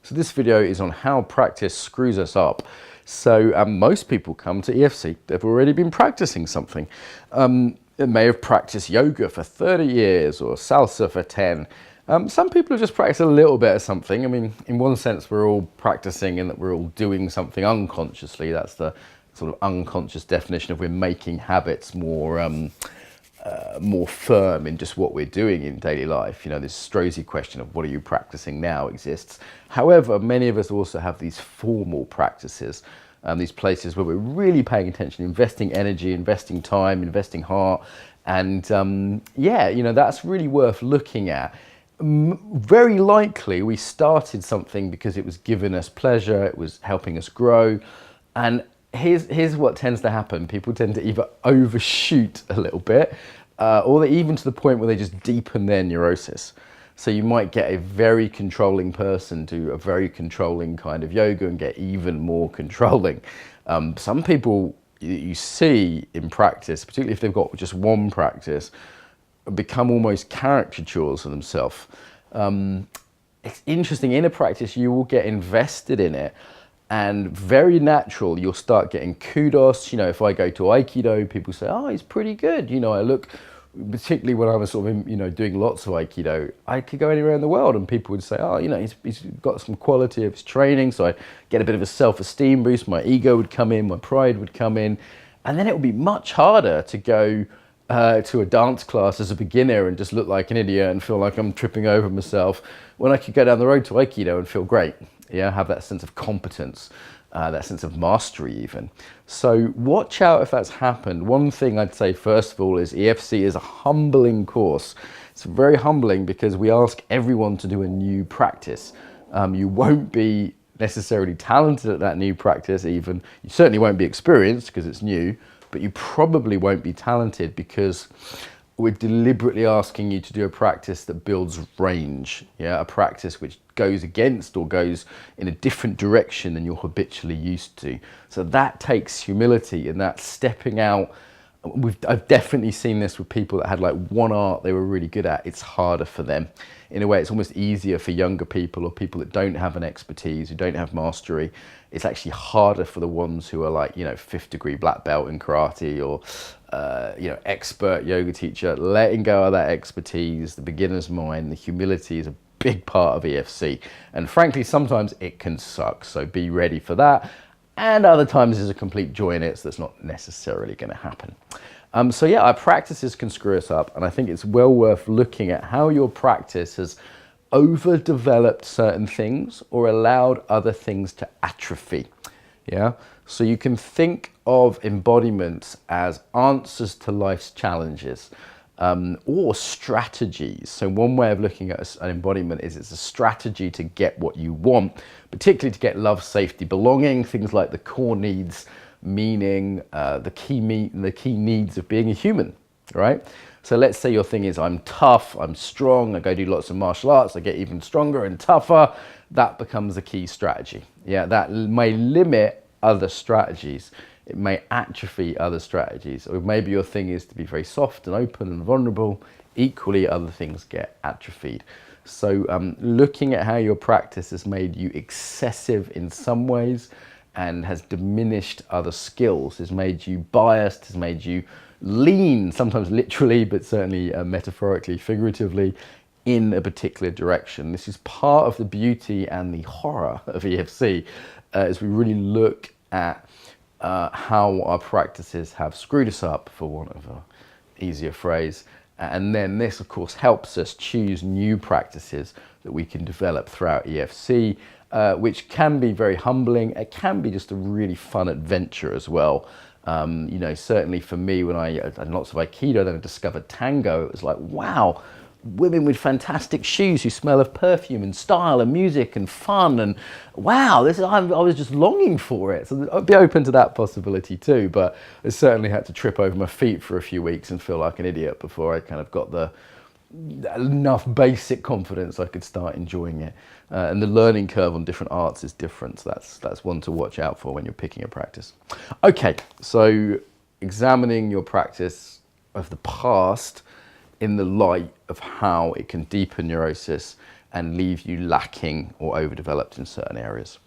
So this video is on how practice screws us up. So most people come to EFC, they've already been practicing something. They may have practiced yoga for 30 years or salsa for 10. Some people have just practiced a little bit of something. I mean, in one sense, we're all practicing in that we're all doing something unconsciously. That's the sort of unconscious definition of we're making habits more firm in just what we're doing in daily life. You know, this Strozzi question of what are you practicing now exists. However, many of us also have these formal practices, these places where we're really paying attention, investing energy, investing time, investing heart. And yeah, you know, that's really worth looking at. Very likely we started something because it was giving us pleasure, it was helping us grow. And here's what tends to happen. People tend to either overshoot a little bit, or even to the point where they just deepen their neurosis. So you might get a very controlling person do a very controlling kind of yoga and get even more controlling. Some people you see in practice, particularly if they've got just one practice, become almost caricatures of themselves. It's interesting, in a practice you will get invested in it, and very natural you'll start getting kudos. You know, if I go to Aikido, people say, oh, he's pretty good. You know, I look, particularly when I was sort of, you know, doing lots of Aikido, I could go anywhere in the world and people would say, oh, you know, he's got some quality of his training. So I get a bit of a self-esteem boost, my ego would come in, my pride would come in. And then it would be much harder to go to a dance class as a beginner and just look like an idiot and feel like I'm tripping over myself, when I could go down the road to Aikido and feel great. Yeah, have that sense of competence, that sense of mastery even. So watch out if that's happened. One thing I'd say first of all is EFC is a humbling course. It's very humbling because we ask everyone to do a new practice. You won't be necessarily talented at that new practice even. You certainly won't be experienced because it's new, but you probably won't be talented because we're deliberately asking you to do a practice that builds range, yeah, a practice which goes against or goes in a different direction than you're habitually used to. So that takes humility, and that's stepping out. I've definitely seen this with people that had like one art they were really good at. It's harder for them. In a way, it's almost easier for younger people or people that don't have an expertise, who don't have mastery. It's actually harder for the ones who are like, you know, 5th degree black belt in karate or, you know, expert yoga teacher. Letting go of that expertise, the beginner's mind, the humility is a big part of EFC. And frankly, sometimes it can suck. So be ready for that. And other times there's a complete joy in it, so that's not necessarily going to happen. So yeah, our practices can screw us up, and I think it's well worth looking at how your practice has overdeveloped certain things or allowed other things to atrophy. Yeah, so you can think of embodiments as answers to life's challenges. Or strategies. So one way of looking at an embodiment is it's a strategy to get what you want, particularly to get love, safety, belonging, things like the core needs, meaning, the key needs of being a human, right? So let's say your thing is I'm tough, I'm strong, I go do lots of martial arts, I get even stronger and tougher. That becomes a key strategy. Yeah, that may limit other strategies. It may atrophy other strategies, or maybe your thing is to be very soft and open and vulnerable. Equally, other things get atrophied. So looking at how your practice has made you excessive in some ways and has diminished other skills, has made you biased, has made you lean, sometimes literally, but certainly metaphorically, figuratively, in a particular direction. This is part of the beauty and the horror of EFC, as we really look at how our practices have screwed us up, for want of an easier phrase. And then this, of course, helps us choose new practices that we can develop throughout EFC, which can be very humbling. It can be just a really fun adventure as well. You know, certainly for me, when I had lots of Aikido, then I discovered tango, it was like, wow, women with fantastic shoes who smell of perfume and style and music and fun, and wow, I was just longing for it. So I'd be open to that possibility too, but I certainly had to trip over my feet for a few weeks and feel like an idiot before I kind of got enough basic confidence I could start enjoying it. And the learning curve on different arts is different, so that's one to watch out for when you're picking a practice. Okay, so examining your practice of the past in the light of how it can deepen neurosis and leave you lacking or overdeveloped in certain areas.